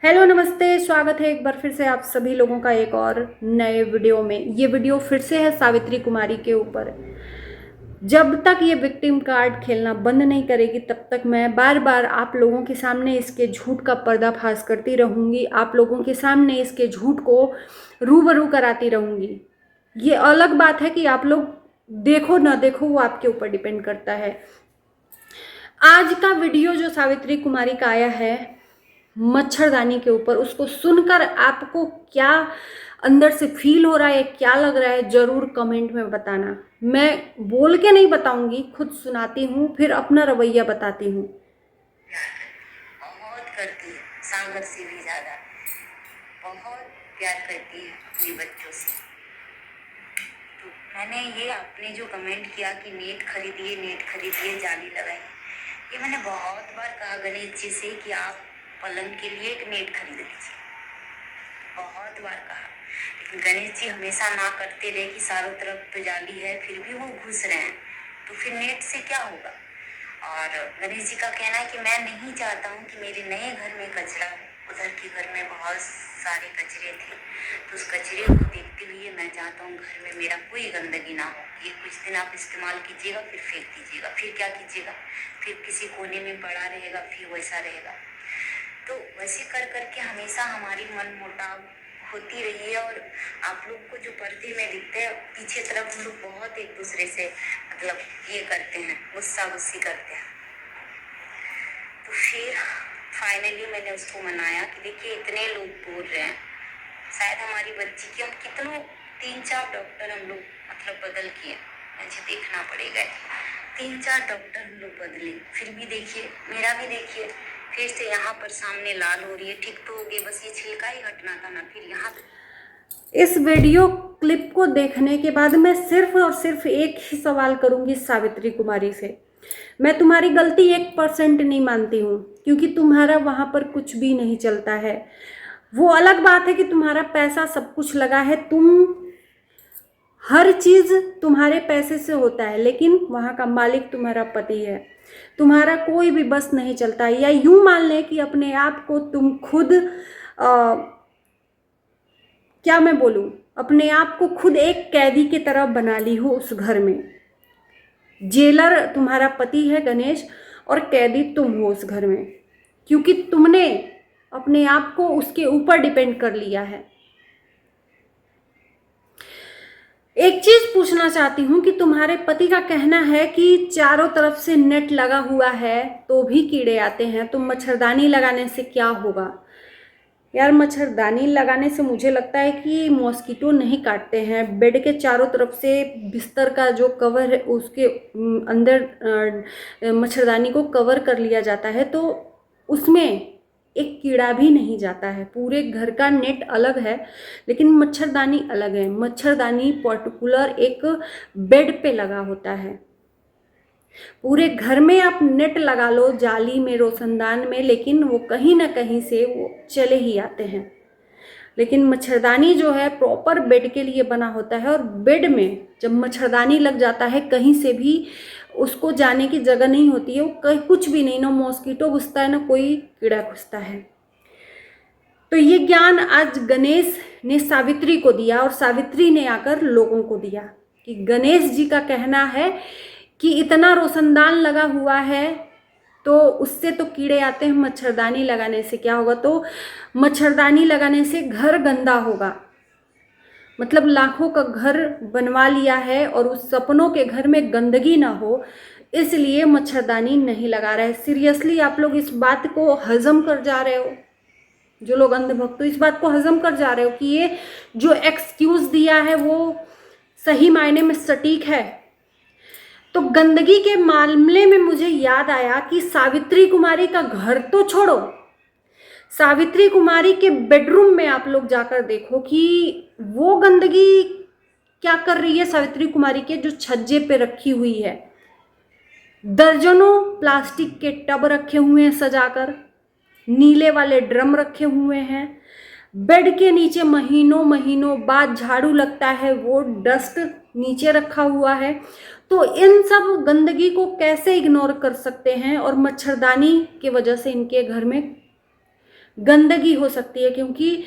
Hello नमस्ते, स्वागत है एक बार फिर से आप सभी लोगों का एक और नए वीडियो में। ये वीडियो फिर से है सावित्री कुमारी के ऊपर। जब तक ये विक्टिम कार्ड खेलना बंद नहीं करेगी तब तक मैं बार बार आप लोगों के सामने इसके झूठ का पर्दाफाश करती रहूँगी, आप लोगों के सामने इसके झूठ को रूबरू कराती रहूँगी। ये अलग बात है कि आप लोग देखो ना देखो, वो आपके ऊपर डिपेंड करता है। आज का वीडियो जो सावित्री कुमारी का आया है मच्छरदानी के ऊपर, उसको सुनकर आपको क्या अंदर से फील हो रहा है, क्या लग रहा है, जरूर कमेंट में बताना। मैं बोल के नहीं बताऊंगी, खुद सुनाती हूँ, फिर अपना रवैया बताती हूँ। बहुत करती है, सागर से भी ज्यादा बहुत प्यार करती है अपने बच्चों से। तो मैंने ये आपने जो कमेंट किया कि नेट खरीदिए जाली लगाइए, ये मैंने बहुत बार कहा गणेश जी से कि आप पलंग के लिए एक नेट खरीद लीजिए, बहुत बार कहा। लेकिन गणेश जी हमेशा ना करते रहे कि चारों तरफ तो जाली है, फिर भी वो घुस रहे हैं, तो फिर नेट से क्या होगा। और गणेश जी का कहना है कि मैं नहीं चाहता हूँ कि मेरे नए घर में कचरा, उधर के घर में बहुत सारे कचरे थे, तो उस कचरे को देखते हुए मैं चाहता हूँ घर में मेरा कोई गंदगी ना हो। ये कुछ दिन आप इस्तेमाल कीजिएगा, फिर फेंक दीजिएगा, फिर क्या कीजिएगा, फिर किसी कोने में पड़ा रहेगा, फिर वैसा रहेगा। तो वैसे कर करके हमेशा हमारी मन मुटाव होती रही है। और आप लोग को जो पर्दे में दिखते हैं, पीछे तरफ हम लोग बहुत एक दूसरे से मतलब ये करते हैं, गुस्सा गुस्सी करते हैं। तो फिर फाइनली मैंने उसको मनाया कि देखिए इतने लोग बोल रहे हैं, शायद हमारी बच्ची की हम कितनों 3-4 डॉक्टर हम लोग मतलब बदल किए, मुझे देखना पड़ेगा। 3-4 डॉक्टर हम लोग बदले, फिर भी देखिए मेरा भी देखिए फिर से यहाँ पर सामने लाल हो रही है। ठीक तो हो गए, बस ये छिलका ही हटना था ना, फिर यहाँ। इस वीडियो क्लिप को देखने के बाद मैं सिर्फ और सिर्फ एक ही सवाल करूंगी सावित्री कुमारी से। मैं तुम्हारी गलती 1% नहीं मानती हूँ, क्योंकि तुम्हारा वहां पर कुछ भी नहीं चलता है। वो अलग बात है कि तुम्हारा पैसा सब कुछ लगा है, हर चीज तुम्हारे पैसे से होता है, लेकिन वहां का मालिक तुम्हारा पति है। तुम्हारा कोई भी बस नहीं चलता। या यूं मान लें कि अपने आप को तुम खुद क्या मैं बोलूं, अपने आप को खुद एक कैदी की तरह बना ली हो उस घर में। जेलर तुम्हारा पति है गणेश, और कैदी तुम हो उस घर में, क्योंकि तुमने अपने आप को उसके ऊपर डिपेंड कर लिया है। एक चीज पूछना चाहती हूँ कि तुम्हारे पति का कहना है कि चारों तरफ से नेट लगा हुआ है तो भी कीड़े आते हैं, तो मच्छरदानी लगाने से क्या होगा? यार, मच्छरदानी लगाने से मुझे लगता है कि मॉस्किटो नहीं काटते हैं। बेड के चारों तरफ से बिस्तर का जो कवर है उसके अंदर मच्छरदानी को कवर कर लिया जाता है, तो उसमें एक कीड़ा भी नहीं जाता है। पूरे घर का नेट अलग है, लेकिन मच्छरदानी अलग है। मच्छरदानी पर्टिकुलर एक बेड पे लगा होता है। पूरे घर में आप नेट लगा लो, जाली में, रोशनदान में, लेकिन वो कहीं ना कहीं से वो चले ही आते हैं। लेकिन मच्छरदानी जो है प्रॉपर बेड के लिए बना होता है, और बेड में जब मच्छरदानी लग जाता है कहीं से भी उसको जाने की जगह नहीं होती है। वो कहीं कुछ भी नहीं, ना मॉस्किटो घुसता है ना कोई कीड़ा घुसता है। तो ये ज्ञान आज गणेश ने सावित्री को दिया, और सावित्री ने आकर लोगों को दिया कि गणेश जी का कहना है कि इतना रोशनदान लगा हुआ है तो उससे तो कीड़े आते हैं, मच्छरदानी लगाने से क्या होगा? तो मच्छरदानी लगाने से घर गंदा होगा। मतलब लाखों का घर बनवा लिया है और उस सपनों के घर में गंदगी ना हो, इसलिए मच्छरदानी नहीं लगा रहे। सीरियसली आप लोग इस बात को हजम कर जा रहे हो, जो लोग अंधभक्त, इस बात को हजम कर जा रहे हो कि ये जो एक्सक्यूज दिया है वो सही मायने में सटीक है। तो गंदगी के मामले में मुझे याद आया कि सावित्री कुमारी का घर तो छोड़ो, सावित्री कुमारी के बेडरूम में आप लोग जाकर देखो कि वो गंदगी क्या कर रही है। सावित्री कुमारी के जो छज्जे पे रखी हुई है, दर्जनों प्लास्टिक के टब रखे हुए हैं सजाकर, नीले वाले ड्रम रखे हुए हैं, बेड के नीचे महीनों महीनों बाद झाड़ू लगता है, वो डस्ट नीचे रखा हुआ है। तो इन सब गंदगी को कैसे इग्नोर कर सकते हैं? और मच्छरदानी की वजह से इनके घर में गंदगी हो सकती है, क्योंकि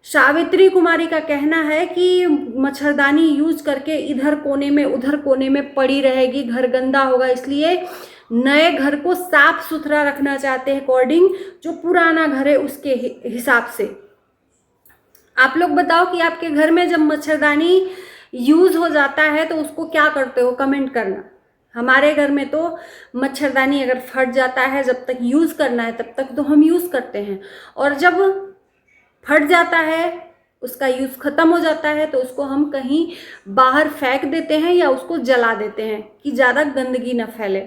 सावित्री कुमारी का कहना है कि मच्छरदानी यूज करके इधर कोने में उधर कोने में पड़ी रहेगी, घर गंदा होगा, इसलिए नए घर को साफ सुथरा रखना चाहते हैं अकॉर्डिंग जो पुराना घर है उसके हिसाब से। आप लोग बताओ कि आपके घर में जब मच्छरदानी यूज हो जाता है तो उसको क्या करते हो, कमेंट करना। हमारे घर में तो मच्छरदानी अगर फट जाता है, जब तक यूज करना है तब तक तो हम यूज करते हैं, और जब फट जाता है, उसका यूज खत्म हो जाता है, तो उसको हम कहीं बाहर फेंक देते हैं या उसको जला देते हैं कि ज़्यादा गंदगी न फैले।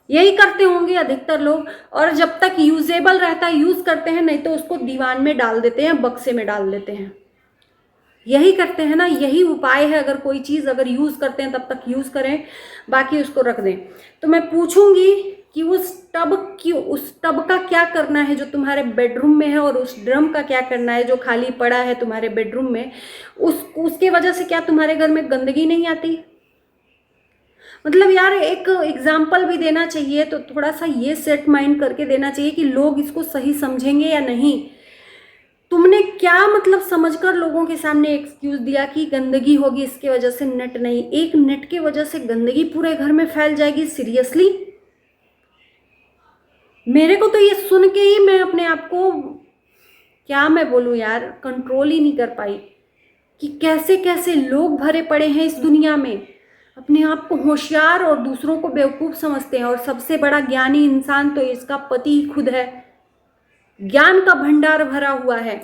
यही करते होंगे अधिकतर लोग, और जब तक यूजेबल रहता है यूज करते हैं, नहीं तो उसको दीवान में डाल देते हैं, बक्से में डाल देते हैं। यही करते हैं ना, यही उपाय है। अगर कोई चीज़ अगर यूज करते हैं तब तक यूज करें, बाकी उसको रख दें। तो मैं पूछूंगी कि उस टब का क्या करना है जो तुम्हारे बेडरूम में है, और उस ड्रम का क्या करना है जो खाली पड़ा है तुम्हारे बेडरूम में। उसके वजह से क्या तुम्हारे घर में गंदगी नहीं आती? मतलब यार एक एग्जाम्पल भी देना चाहिए, तो थोड़ा सा ये सेट माइंड करके देना चाहिए कि लोग इसको सही समझेंगे या नहीं। तुमने क्या मतलब समझकर लोगों के सामने एक्सक्यूज दिया कि गंदगी होगी इसके वजह से, नेट नहीं। एक नेट के वजह से गंदगी पूरे घर में फैल जाएगी? सीरियसली? मेरे को तो ये सुन के ही मैं अपने आप को, क्या मैं बोलूं यार, कंट्रोल ही नहीं कर पाई कि कैसे कैसे लोग भरे पड़े हैं इस दुनिया में, अपने आप को होशियार और दूसरों को बेवकूफ़ समझते हैं। और सबसे बड़ा ज्ञानी इंसान तो इसका पति ही खुद है, ज्ञान का भंडार भरा हुआ है।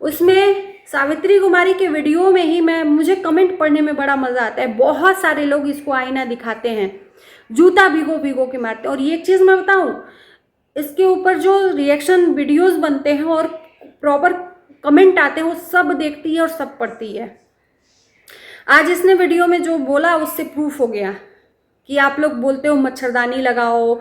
उसमें सावित्री कुमारी के वीडियो में ही मुझे कमेंट पढ़ने में बड़ा मज़ा आता है। बहुत सारे लोग इसको आईना दिखाते हैं, जूता भिगो भिगो के मारते हैं। और ये एक चीज़ मैं बताऊं, इसके ऊपर जो रिएक्शन वीडियोस बनते हैं और प्रॉपर कमेंट आते हैं वो सब देखती है और सब पढ़ती है। आज इसने वीडियो में जो बोला उससे प्रूफ हो गया कि आप लोग बोलते हो मच्छरदानी लगाओ,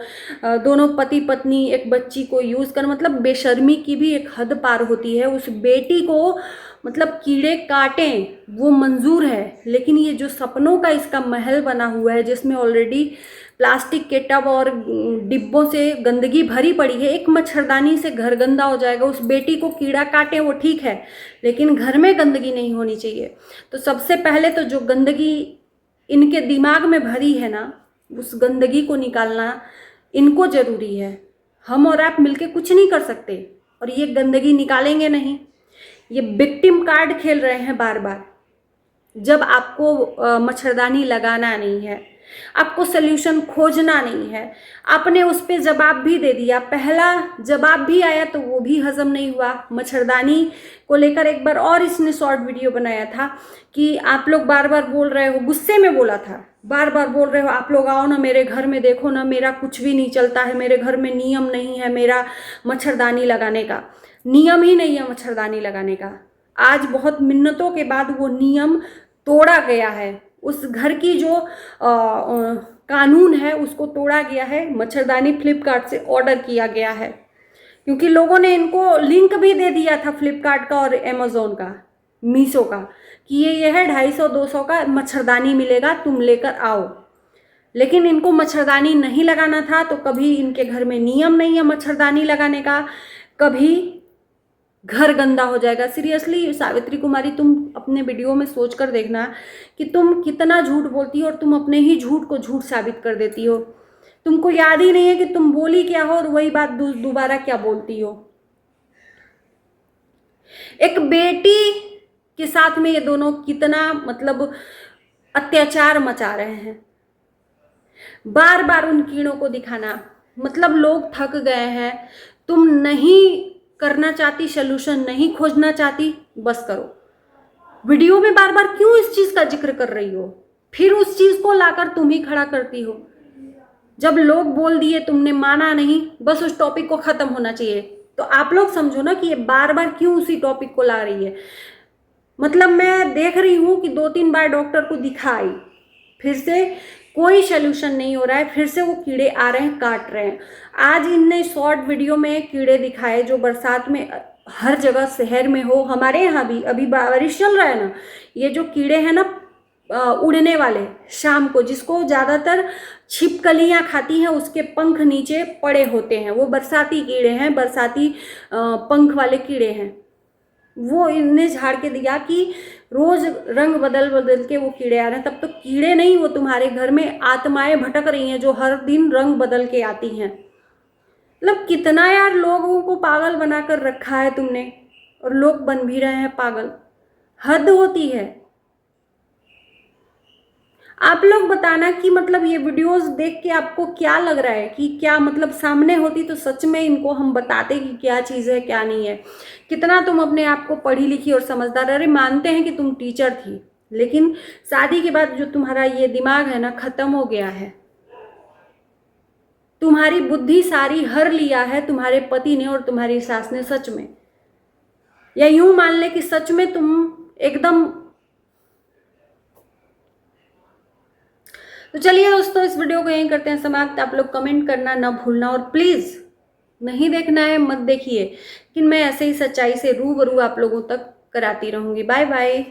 दोनों पति पत्नी एक बच्ची को यूज़ कर, मतलब बेशर्मी की भी एक हद पार होती है। उस बेटी को मतलब कीड़े काटें वो मंजूर है, लेकिन ये जो सपनों का इसका महल बना हुआ है जिसमें ऑलरेडी प्लास्टिक के टब और डिब्बों से गंदगी भरी पड़ी है, एक मच्छरदानी से घर गंदा हो जाएगा। उस बेटी को कीड़ा काटे वो ठीक है, लेकिन घर में गंदगी नहीं होनी चाहिए। तो सबसे पहले तो जो गंदगी इनके दिमाग में भरी है ना, उस गंदगी को निकालना इनको ज़रूरी है। हम और आप मिलके कुछ नहीं कर सकते, और ये गंदगी निकालेंगे नहीं। ये विक्टिम कार्ड खेल रहे हैं बार बार। जब आपको मच्छरदानी लगाना नहीं है, आपको सल्यूशन खोजना नहीं है, आपने उस पर जवाब भी दे दिया, पहला जवाब भी आया तो वो भी हजम नहीं हुआ। मच्छरदानी को लेकर एक बार और इसने शॉर्ट वीडियो बनाया था कि आप लोग बार बार बोल रहे हो, गुस्से में बोला था, बार बार बोल रहे हो आप लोग आओ ना मेरे घर में, देखो ना मेरा कुछ भी नहीं चलता है, मेरे घर में नियम नहीं है मेरा मच्छरदानी लगाने का, नियम ही नहीं है मच्छरदानी लगाने का। आज बहुत मिन्नतों के बाद वो नियम तोड़ा गया है। उस घर की जो कानून है उसको तोड़ा गया है। मच्छरदानी फ्लिपकार्ट से ऑर्डर किया गया है, क्योंकि लोगों ने इनको लिंक भी दे दिया था फ्लिपकार्ट का और अमेज़ोन का, मीशो का, कि ये है 250-200 का मच्छरदानी मिलेगा, तुम लेकर आओ। लेकिन इनको मच्छरदानी नहीं लगाना था, तो कभी इनके घर में नियम नहीं है मच्छरदानी लगाने का, कभी घर गंदा हो जाएगा। सीरियसली सावित्री कुमारी, तुम अपने वीडियो में सोच कर देखना कि तुम कितना झूठ बोलती हो और तुम अपने ही झूठ को झूठ साबित कर देती हो। तुमको याद ही नहीं है कि तुम बोली क्या हो और वही बात दोबारा क्या बोलती हो। एक बेटी के साथ में ये दोनों कितना मतलब अत्याचार मचा रहे हैं, बार बार उन कीड़ों को दिखाना। मतलब लोग थक गए हैं। तुम नहीं करना चाहती, सलूशन नहीं खोजना चाहती, बस करो। वीडियो में बार बार क्यों इस चीज का जिक्र कर रही हो? फिर उस चीज को लाकर तुम ही खड़ा करती हो। जब लोग बोल दिए तुमने माना नहीं, बस उस टॉपिक को खत्म होना चाहिए। तो आप लोग समझो ना कि ये बार बार क्यों उसी टॉपिक को ला रही है। मतलब मैं देख रही हूँ कि 2-3 बार डॉक्टर को दिखाई, फिर से कोई सलूशन नहीं हो रहा है, फिर से वो कीड़े आ रहे हैं, काट रहे हैं। आज इनने शॉर्ट वीडियो में कीड़े दिखाए जो बरसात में हर जगह शहर में हो, हमारे यहाँ भी अभी बारिश चल रहा है ना, ये जो कीड़े हैं ना उड़ने वाले शाम को, जिसको ज़्यादातर छिपकलियाँ खाती हैं, उसके पंख नीचे पड़े होते हैं, वो बरसाती कीड़े हैं, बरसाती पंख वाले कीड़े हैं। वो इनने झाड़ के दिया कि रोज रंग बदल बदल के वो कीड़े आ रहे हैं। तब तो कीड़े नहीं, वो तुम्हारे घर में आत्माएं भटक रही हैं जो हर दिन रंग बदल के आती हैं। मतलब कितना यार लोगों को पागल बनाकर रखा है तुमने, और लोग बन भी रहे हैं पागल। हद होती है। आप लोग बताना कि मतलब ये वीडियोस देख के आपको क्या लग रहा है, कि क्या मतलब सामने होती तो सच में इनको हम बताते कि क्या चीज़ है क्या नहीं है। कितना तुम अपने आप को पढ़ी लिखी और समझदार, अरे मानते हैं कि तुम टीचर थी, लेकिन शादी के बाद जो तुम्हारा ये दिमाग है ना, खत्म हो गया है। तुम्हारी बुद्धि सारी हर लिया है तुम्हारे पति ने और तुम्हारी सास ने, सच में। या यूं मान ले कि सच में तुम एकदम। तो चलिए दोस्तों, इस वीडियो को यहीं करते हैं समाप्त। आप लोग कमेंट करना ना भूलना, और प्लीज़ नहीं देखना है मत देखिए, लेकिन मैं ऐसे ही सच्चाई से रूबरू आप लोगों तक कराती रहूँगी। Bye bye.